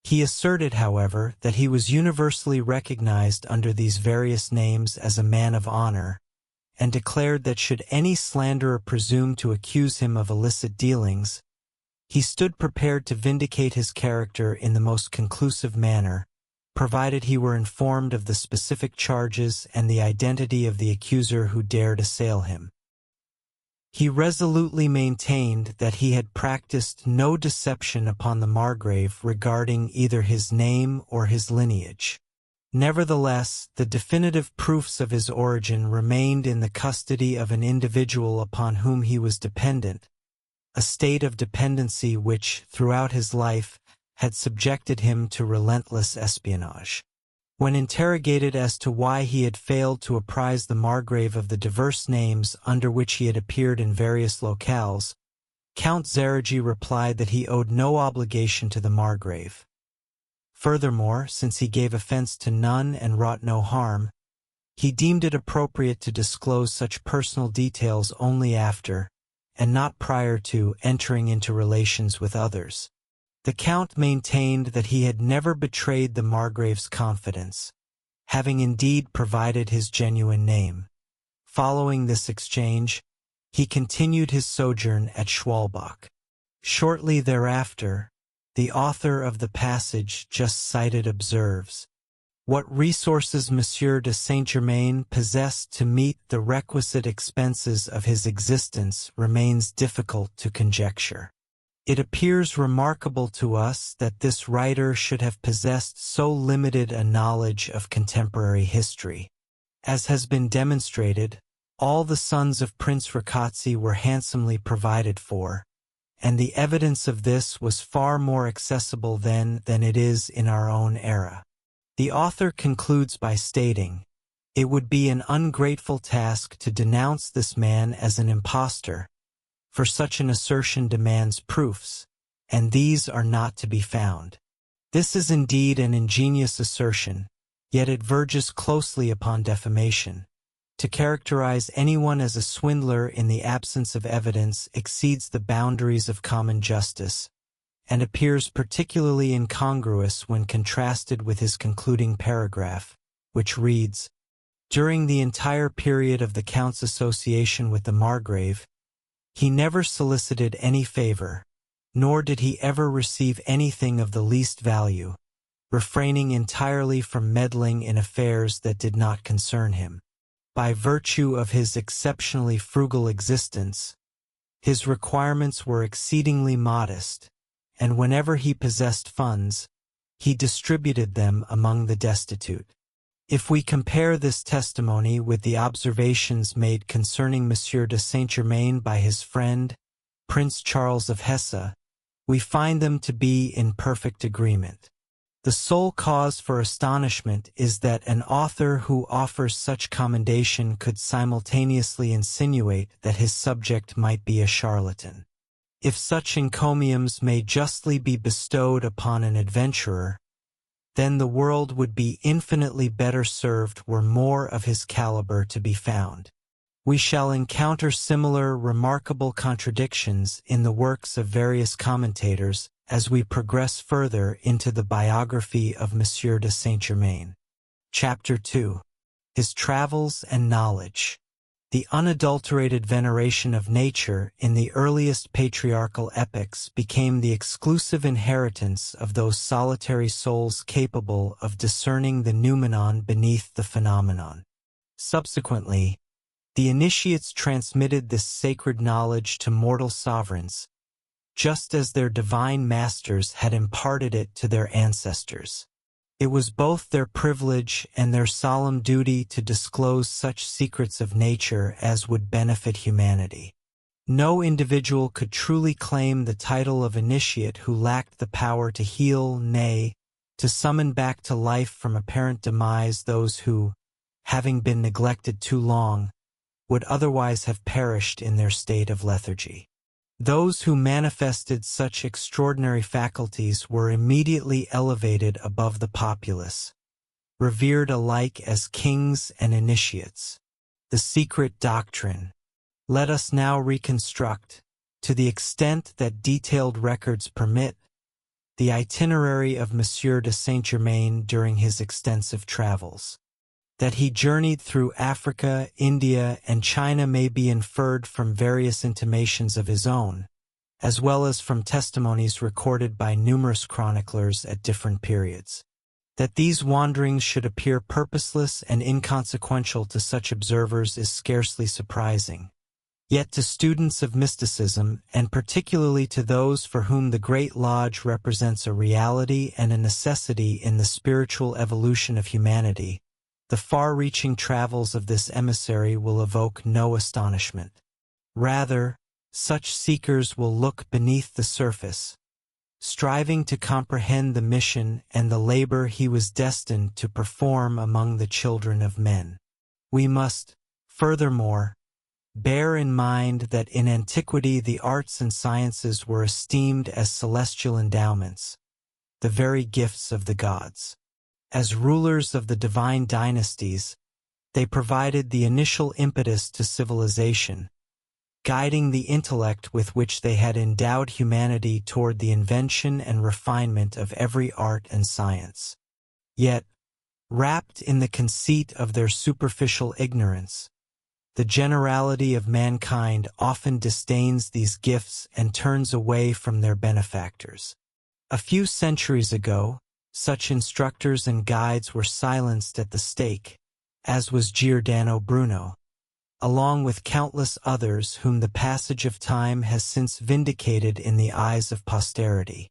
He asserted, however, that he was universally recognized under these various names as a man of honor, and declared that should any slanderer presume to accuse him of illicit dealings, he stood prepared to vindicate his character in the most conclusive manner, provided he were informed of the specific charges and the identity of the accuser who dared assail him. He resolutely maintained that he had practiced no deception upon the Margrave regarding either his name or his lineage. Nevertheless, the definitive proofs of his origin remained in the custody of an individual upon whom he was dependent, a state of dependency which, throughout his life, had subjected him to relentless espionage. When interrogated as to why he had failed to apprise the Margrave of the diverse names under which he had appeared in various locales, Count Zerigi replied that he owed no obligation to the Margrave. Furthermore, since he gave offense to none and wrought no harm, he deemed it appropriate to disclose such personal details only after, and not prior to, entering into relations with others. The Count maintained that he had never betrayed the Margrave's confidence, having indeed provided his genuine name. Following this exchange, he continued his sojourn at Schwalbach. Shortly thereafter, the author of the passage just cited observes, "What resources Monsieur de Saint-Germain possessed to meet the requisite expenses of his existence remains difficult to conjecture. It appears remarkable to us that this writer should have possessed so limited a knowledge of contemporary history. As has been demonstrated, all the sons of Prince Rákóczi were handsomely provided for, and the evidence of this was far more accessible then than it is in our own era." The author concludes by stating, "It would be an ungrateful task to denounce this man as an impostor, for such an assertion demands proofs, and these are not to be found." This is indeed an ingenious assertion, yet it verges closely upon defamation. To characterize anyone as a swindler in the absence of evidence exceeds the boundaries of common justice, and appears particularly incongruous when contrasted with his concluding paragraph, which reads, "During the entire period of the Count's association with the Margrave, he never solicited any favor, nor did he ever receive anything of the least value, refraining entirely from meddling in affairs that did not concern him. By virtue of his exceptionally frugal existence, his requirements were exceedingly modest, and whenever he possessed funds, he distributed them among the destitute." If we compare this testimony with the observations made concerning Monsieur de Saint-Germain by his friend, Prince Charles of Hesse, we find them to be in perfect agreement. The sole cause for astonishment is that an author who offers such commendation could simultaneously insinuate that his subject might be a charlatan. If such encomiums may justly be bestowed upon an adventurer, then the world would be infinitely better served were more of his caliber to be found. We shall encounter similar remarkable contradictions in the works of various commentators as we progress further into the biography of Monsieur de Saint-Germain. Chapter 2. His Travels and Knowledge. The unadulterated veneration of nature in the earliest patriarchal epochs became the exclusive inheritance of those solitary souls capable of discerning the noumenon beneath the phenomenon. Subsequently, the initiates transmitted this sacred knowledge to mortal sovereigns, just as their divine masters had imparted it to their ancestors. It was both their privilege and their solemn duty to disclose such secrets of nature as would benefit humanity. No individual could truly claim the title of initiate who lacked the power to heal, nay, to summon back to life from apparent demise those who, having been neglected too long, would otherwise have perished in their state of lethargy. Those who manifested such extraordinary faculties were immediately elevated above the populace, revered alike as kings and initiates. The secret doctrine. Let us now reconstruct, to the extent that detailed records permit, the itinerary of Monsieur de Saint-Germain during his extensive travels. That he journeyed through Africa, India, and China may be inferred from various intimations of his own, as well as from testimonies recorded by numerous chroniclers at different periods. That these wanderings should appear purposeless and inconsequential to such observers is scarcely surprising. Yet to students of mysticism, and particularly to those for whom the Great Lodge represents a reality and a necessity in the spiritual evolution of humanity, the far-reaching travels of this emissary will evoke no astonishment. Rather, such seekers will look beneath the surface, striving to comprehend the mission and the labor he was destined to perform among the children of men. We must, furthermore, bear in mind that in antiquity the arts and sciences were esteemed as celestial endowments, the very gifts of the gods. As rulers of the divine dynasties, they provided the initial impetus to civilization, guiding the intellect with which they had endowed humanity toward the invention and refinement of every art and science. Yet, wrapped in the conceit of their superficial ignorance, the generality of mankind often disdains these gifts and turns away from their benefactors. A few centuries ago, such instructors and guides were silenced at the stake, as was Giordano Bruno, along with countless others whom the passage of time has since vindicated in the eyes of posterity.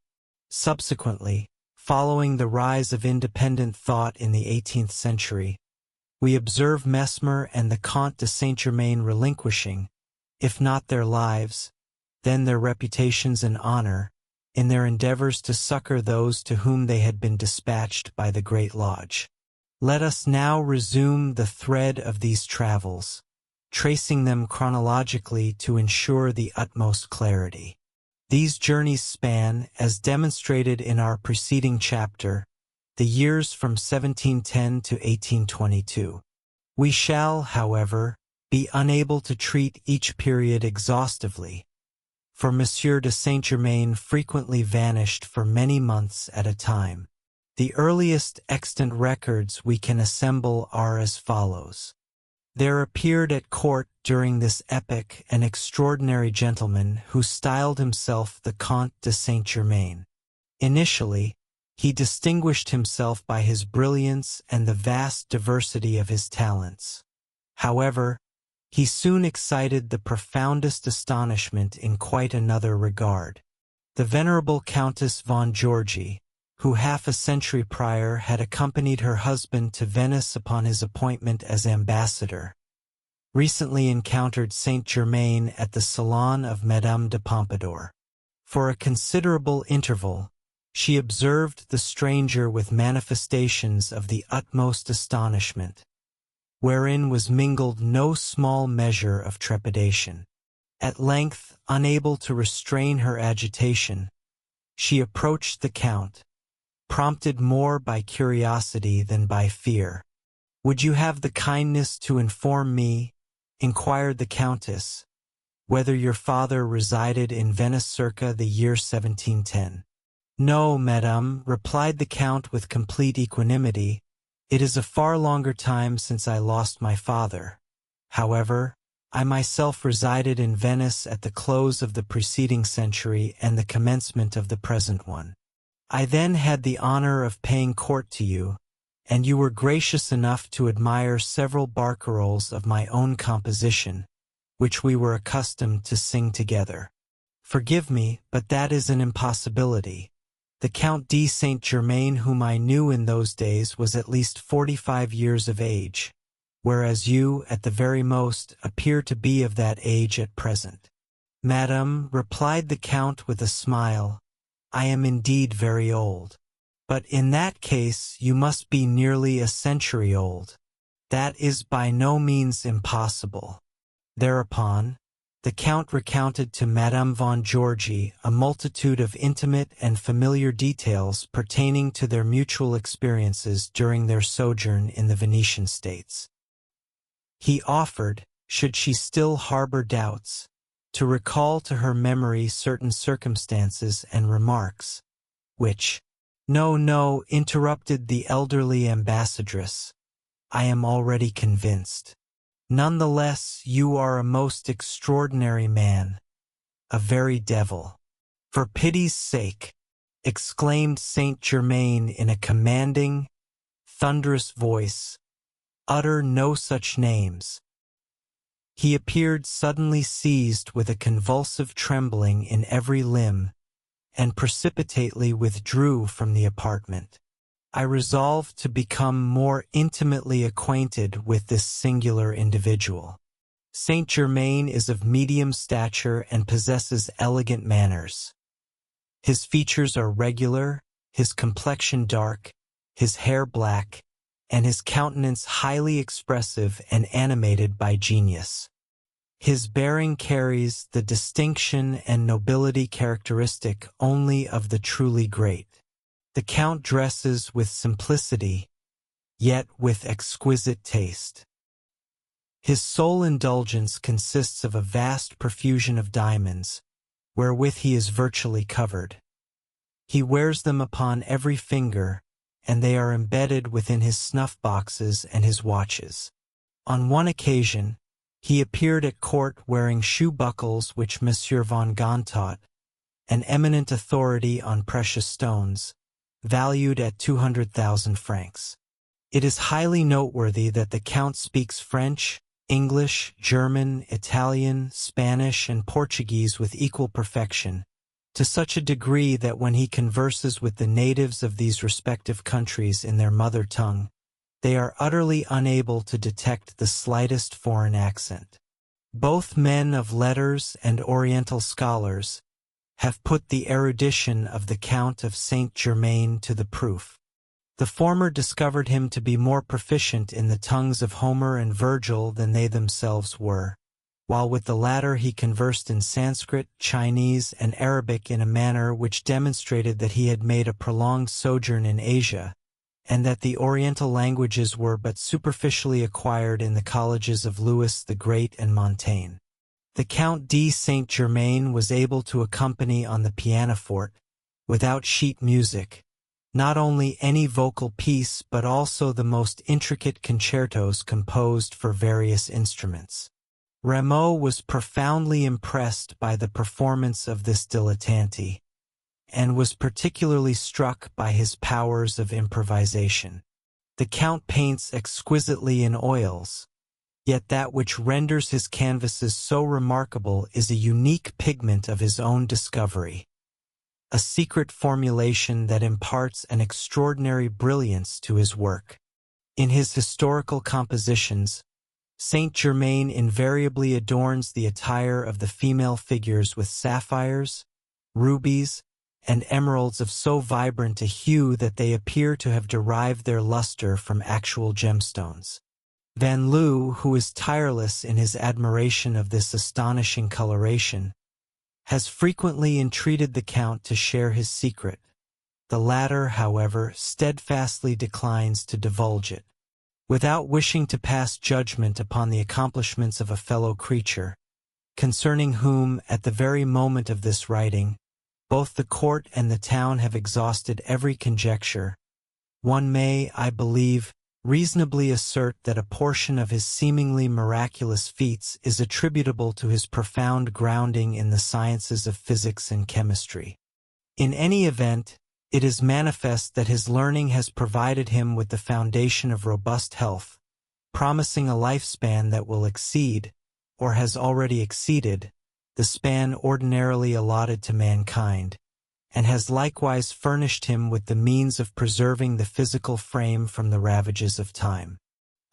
Subsequently, following the rise of independent thought in the 18th century, we observe Mesmer and the Comte de Saint-Germain relinquishing, if not their lives, then their reputations and honor, in their endeavors to succor those to whom they had been dispatched by the Great Lodge. Let us now resume the thread of these travels, tracing them chronologically to ensure the utmost clarity. These journeys span, as demonstrated in our preceding chapter, the years from 1710 to 1822. We shall, however, be unable to treat each period exhaustively, for Monsieur de Saint-Germain frequently vanished for many months at a time. The earliest extant records we can assemble are as follows. There appeared at court during this epoch an extraordinary gentleman who styled himself the Comte de Saint-Germain. Initially, he distinguished himself by his brilliance and the vast diversity of his talents. However, he soon excited the profoundest astonishment in quite another regard. The venerable Countess von Georgi, who half a century prior had accompanied her husband to Venice upon his appointment as ambassador, recently encountered Saint-Germain at the salon of Madame de Pompadour. For a considerable interval, she observed the stranger with manifestations of the utmost astonishment, wherein was mingled no small measure of trepidation. At length, unable to restrain her agitation, she approached the Count, prompted more by curiosity than by fear. "Would you have the kindness to inform me," inquired the Countess, "whether your father resided in Venice circa the year 1710? "No, madame," replied the Count with complete equanimity. "It is a far longer time since I lost my father. However, I myself resided in Venice at the close of the preceding century and the commencement of the present one. I then had the honor of paying court to you, and you were gracious enough to admire several barcarolles of my own composition, which we were accustomed to sing together. Forgive me, but that is an impossibility. The Count de Saint-Germain whom I knew in those days was at least 45 years of age, whereas you, at the very most, appear to be of that age at present." "Madam," replied the Count with a smile, "I am indeed very old. But in that case you must be nearly a century old." "That is by no means impossible. Thereupon, the Count recounted to Madame von Georgi a multitude of intimate and familiar details pertaining to their mutual experiences during their sojourn in the Venetian states. He offered, should she still harbor doubts, to recall to her memory certain circumstances and remarks, which— No, interrupted the elderly ambassadress. I am already convinced. Nonetheless, you are a most extraordinary man, a very devil. For pity's sake, exclaimed Saint Germain in a commanding, thunderous voice, utter no such names. He appeared suddenly seized with a convulsive trembling in every limb, and precipitately withdrew from the apartment. I resolved to become more intimately acquainted with this singular individual. Saint Germain is of medium stature and possesses elegant manners. His features are regular, his complexion dark, his hair black, and his countenance highly expressive and animated by genius. His bearing carries the distinction and nobility characteristic only of the truly great. The Count dresses with simplicity, yet with exquisite taste. His sole indulgence consists of a vast profusion of diamonds, wherewith he is virtually covered. He wears them upon every finger, and they are embedded within his snuff-boxes and his watches. On one occasion, he appeared at court wearing shoe-buckles which Monsieur von Gontot, an eminent authority on precious stones, valued at 200,000 francs. It is highly noteworthy that the Count speaks French, English, German, Italian, Spanish, and Portuguese with equal perfection, to such a degree that when he converses with the natives of these respective countries in their mother tongue, they are utterly unable to detect the slightest foreign accent. Both men of letters and Oriental scholars have put the erudition of the Count of Saint-Germain to the proof. The former discovered him to be more proficient in the tongues of Homer and Virgil than they themselves were, while with the latter he conversed in Sanskrit, Chinese, and Arabic in a manner which demonstrated that he had made a prolonged sojourn in Asia, and that the Oriental languages were but superficially acquired in the colleges of Louis the Great and Montaigne. The Count de Saint-Germain was able to accompany on the pianoforte, without sheet music, not only any vocal piece but also the most intricate concertos composed for various instruments. Rameau was profoundly impressed by the performance of this dilettante, and was particularly struck by his powers of improvisation. The Count paints exquisitely in oils, yet that which renders his canvases so remarkable is a unique pigment of his own discovery, a secret formulation that imparts an extraordinary brilliance to his work. In his historical compositions, Saint-Germain invariably adorns the attire of the female figures with sapphires, rubies, and emeralds of so vibrant a hue that they appear to have derived their luster from actual gemstones. Van Loo, who is tireless in his admiration of this astonishing coloration, has frequently entreated the Count to share his secret. The latter, however, steadfastly declines to divulge it. Without wishing to pass judgment upon the accomplishments of a fellow creature, concerning whom, at the very moment of this writing, both the court and the town have exhausted every conjecture, one may, I believe, reasonably assert that a portion of his seemingly miraculous feats is attributable to his profound grounding in the sciences of physics and chemistry. In any event, it is manifest that his learning has provided him with the foundation of robust health, promising a lifespan that will exceed, or has already exceeded, the span ordinarily allotted to mankind, and has likewise furnished him with the means of preserving the physical frame from the ravages of time.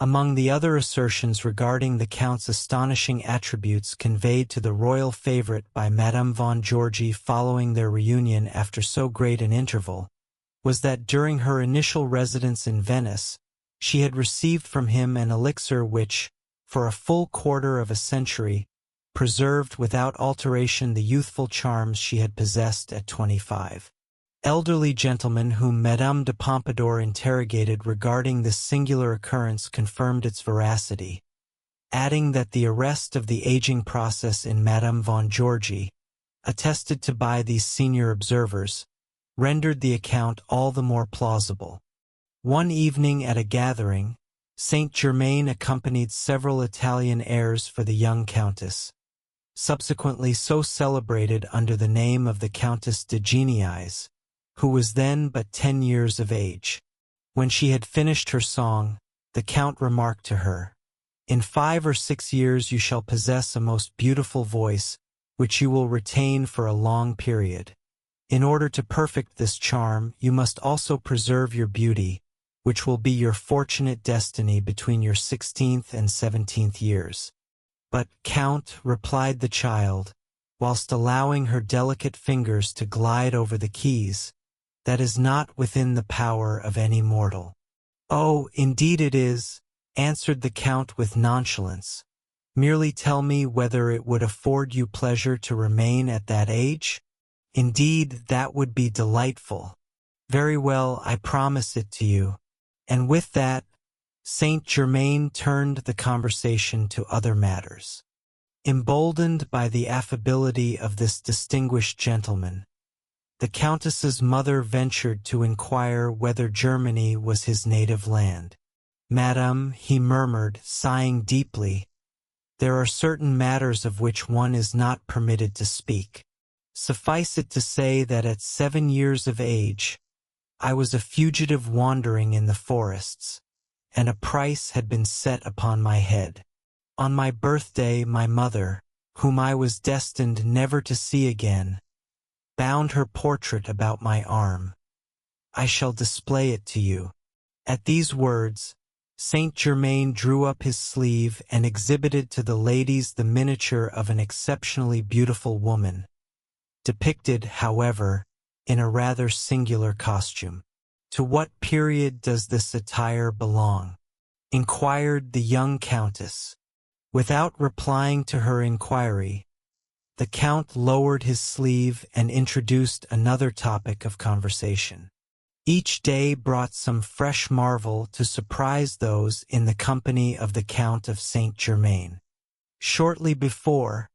Among the other assertions regarding the Count's astonishing attributes conveyed to the royal favorite by Madame von Georgi following their reunion after so great an interval, was that during her initial residence in Venice, she had received from him an elixir which, for a full quarter of a century, preserved without alteration the youthful charms she had possessed at 25. Elderly gentlemen whom Madame de Pompadour interrogated regarding this singular occurrence confirmed its veracity, adding that the arrest of the aging process in Madame von Georgi, attested to by these senior observers, rendered the account all the more plausible. One evening at a gathering, Saint Germain accompanied several Italian airs for the young countess, subsequently so celebrated under the name of the Countess de Geniis, who was then but 10 years of age. When she had finished her song, the Count remarked to her, "In 5 or 6 years you shall possess a most beautiful voice, which you will retain for a long period. In order to perfect this charm, you must also preserve your beauty, which will be your fortunate destiny between your 16th and 17th years." "But, Count," replied the child, whilst allowing her delicate fingers to glide over the keys, "that is not within the power of any mortal." "Oh, indeed it is," answered the Count with nonchalance. "Merely tell me whether it would afford you pleasure to remain at that age? Indeed, that would be delightful." "Very well, I promise it to you." And with that, Saint Germain turned the conversation to other matters. Emboldened by the affability of this distinguished gentleman, the Countess's mother ventured to inquire whether Germany was his native land. "Madam," he murmured, sighing deeply, "there are certain matters of which one is not permitted to speak. Suffice it to say that at 7 years of age, I was a fugitive wandering in the forests, and a price had been set upon my head. On my birthday, my mother, whom I was destined never to see again, bound her portrait about my arm. I shall display it to you." At these words, Saint Germain drew up his sleeve and exhibited to the ladies the miniature of an exceptionally beautiful woman, depicted, however, in a rather singular costume. "To what period does this attire belong?" inquired the young Countess. Without replying to her inquiry, the Count lowered his sleeve and introduced another topic of conversation. Each day brought some fresh marvel to surprise those in the company of the Count of Saint Germain. Shortly before,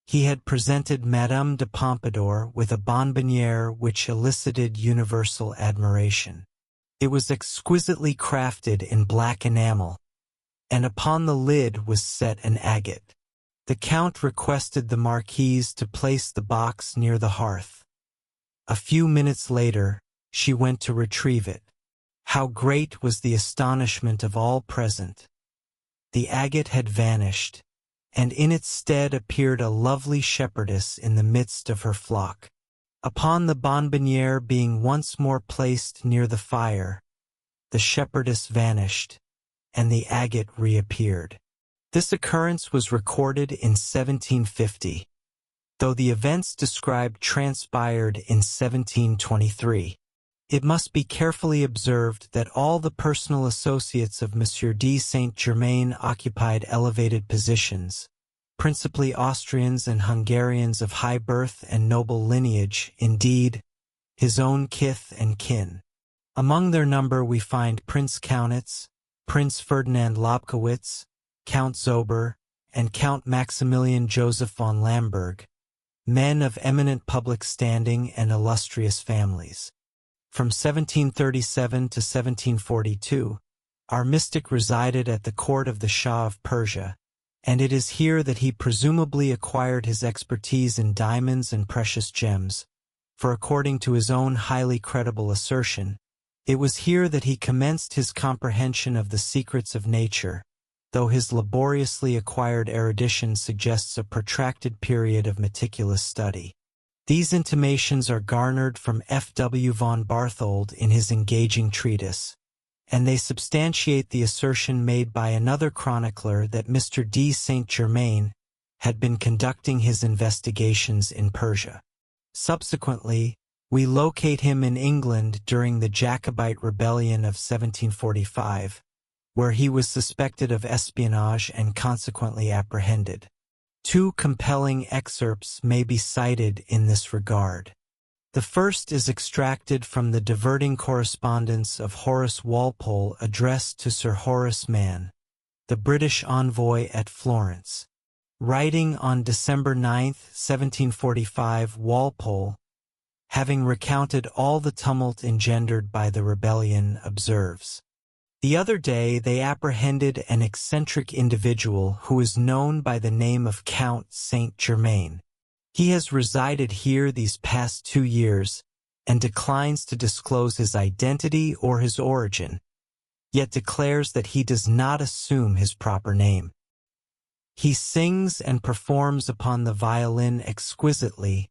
he had presented Madame de Pompadour with a bonbonniere which elicited universal admiration. It was exquisitely crafted in black enamel, and upon the lid was set an agate. The Count requested the Marquise to place the box near the hearth. A few minutes later, she went to retrieve it. How great was the astonishment of all present! The agate had vanished, and in its stead appeared a lovely shepherdess in the midst of her flock. Upon the bonbonniere being once more placed near the fire, the shepherdess vanished, and the agate reappeared. This occurrence was recorded in 1750, though the events described transpired in 1723. It must be carefully observed that all the personal associates of Monsieur de Saint-Germain occupied elevated positions, principally Austrians and Hungarians of high birth and noble lineage, indeed, his own kith and kin. Among their number we find Prince Kaunitz, Prince Ferdinand Lobkowitz, Count Zober, and Count Maximilian Joseph von Lamberg, men of eminent public standing and illustrious families. From 1737 to 1742, our mystic resided at the court of the Shah of Persia, and it is here that he presumably acquired his expertise in diamonds and precious gems, for according to his own highly credible assertion, it was here that he commenced his comprehension of the secrets of nature, though his laboriously acquired erudition suggests a protracted period of meticulous study. These intimations are garnered from F. W. von Barthold in his engaging treatise, and they substantiate the assertion made by another chronicler that Mr. de Saint-Germain had been conducting his investigations in Persia. Subsequently, we locate him in England during the Jacobite Rebellion of 1745, where he was suspected of espionage and consequently apprehended. Two compelling excerpts may be cited in this regard. The first is extracted from the diverting correspondence of Horace Walpole addressed to Sir Horace Mann, the British envoy at Florence. Writing on December 9, 1745, Walpole, having recounted all the tumult engendered by the rebellion, observes, "The other day they apprehended an eccentric individual who is known by the name of Count Saint Germain. He has resided here these past 2 years and declines to disclose his identity or his origin, yet declares that he does not assume his proper name. He sings and performs upon the violin exquisitely,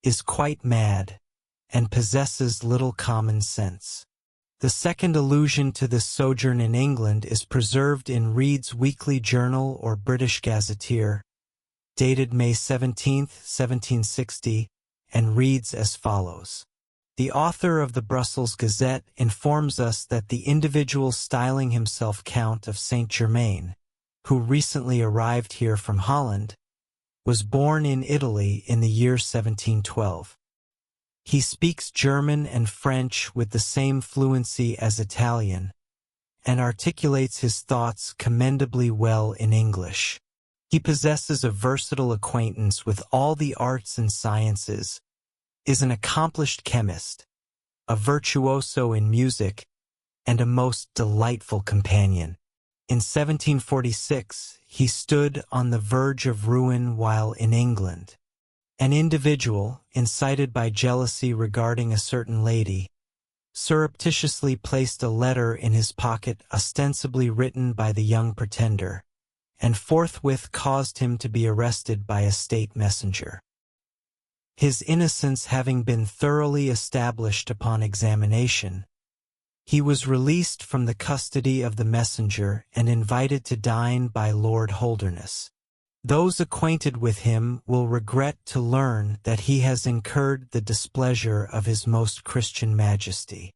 is quite mad, and possesses little common sense." The second allusion to this sojourn in England is preserved in Reed's Weekly Journal or British Gazetteer, dated May 17, 1760, and reads as follows. The author of the Brussels Gazette informs us that the individual styling himself Count of Saint Germain, who recently arrived here from Holland, was born in Italy in the year 1712. He speaks German and French with the same fluency as Italian, and articulates his thoughts commendably well in English. He possesses a versatile acquaintance with all the arts and sciences, is an accomplished chemist, a virtuoso in music, and a most delightful companion. In 1746, he stood on the verge of ruin while in England. An individual, incited by jealousy regarding a certain lady, surreptitiously placed a letter in his pocket ostensibly written by the young pretender, and forthwith caused him to be arrested by a state messenger. His innocence having been thoroughly established upon examination, he was released from the custody of the messenger and invited to dine by Lord Holderness. Those acquainted with him will regret to learn that he has incurred the displeasure of His Most Christian Majesty.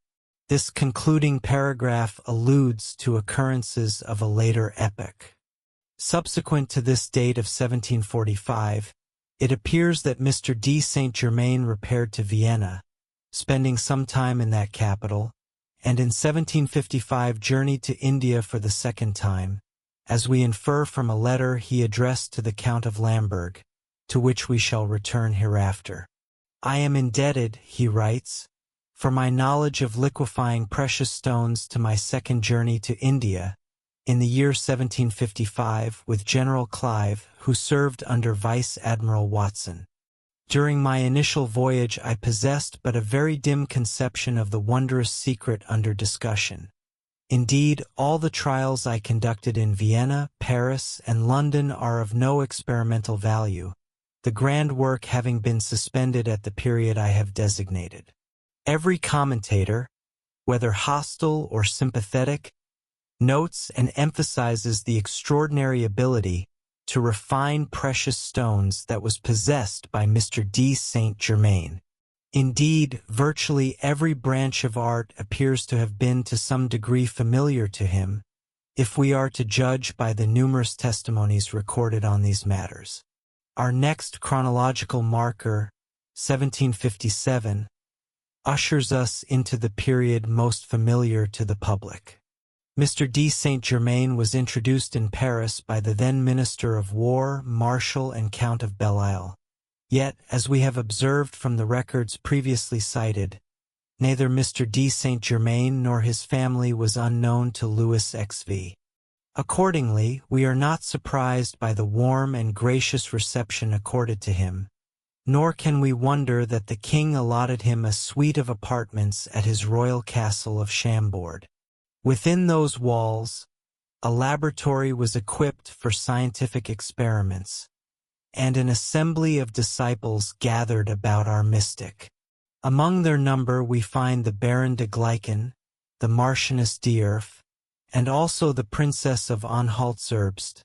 This concluding paragraph alludes to occurrences of a later epoch. Subsequent to this date of 1745, it appears that Mr. de Saint Germain repaired to Vienna, spending some time in that capital, and in 1755 journeyed to India for the second time, as we infer from a letter he addressed to the Count of Lamberg, to which we shall return hereafter. "I am indebted," he writes, "for my knowledge of liquefying precious stones to my second journey to India, in the year 1755, with General Clive, who served under Vice Admiral Watson. During my initial voyage I possessed but a very dim conception of the wondrous secret under discussion. Indeed, all the trials I conducted in Vienna, Paris, and London are of no experimental value, the grand work having been suspended at the period I have designated. Every commentator, whether hostile or sympathetic, notes and emphasizes the extraordinary ability to refine precious stones that was possessed by Mr. de Saint Germain. Indeed, virtually every branch of art appears to have been to some degree familiar to him, if we are to judge by the numerous testimonies recorded on these matters. Our next chronological marker, 1757, ushers us into the period most familiar to the public. Mr. de Saint Germain was introduced in Paris by the then Minister of War, Marshal and Count of Belle-Isle. Yet, as we have observed from the records previously cited, neither Mr. de Saint Germain nor his family was unknown to Louis XV. Accordingly, we are not surprised by the warm and gracious reception accorded to him, nor can we wonder that the king allotted him a suite of apartments at his royal castle of Chambord. Within those walls, a laboratory was equipped for scientific experiments, and an assembly of disciples gathered about our mystic. Among their number we find the Baron de Gleichen, the Marchioness d'Erf, and also the Princess of Anhalt-Zerbst,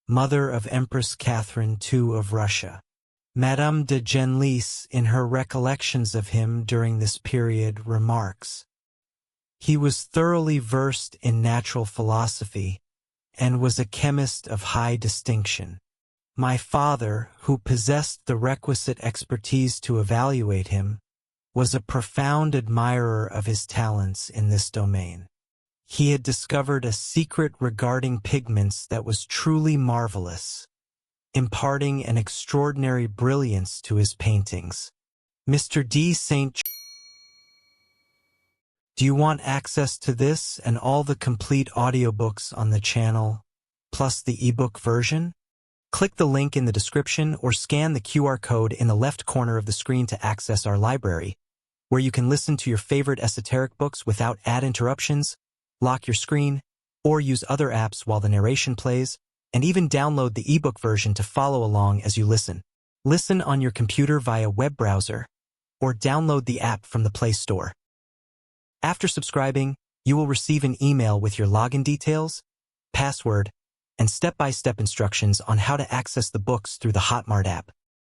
mother of Empress Catherine II of Russia. Madame de Genlis, in her recollections of him during this period, remarks, He was thoroughly versed in natural philosophy and was a chemist of high distinction. My father, who possessed the requisite expertise to evaluate him, was a profound admirer of his talents in this domain. He had discovered a secret regarding pigments that was truly marvelous, imparting an extraordinary brilliance to his paintings. Mr. D. St. Do you want access to this and all the complete audiobooks on the channel, plus the ebook version? Click the link in the description or scan the QR code in the left corner of the screen to access our library, where you can listen to your favorite esoteric books without ad interruptions, lock your screen, or use other apps while the narration plays, and even download the ebook version to follow along as you listen. Listen on your computer via web browser, or download the app from the Play Store. After subscribing, you will receive an email with your login details, password, and step-by-step instructions on how to access the books through the Hotmart app.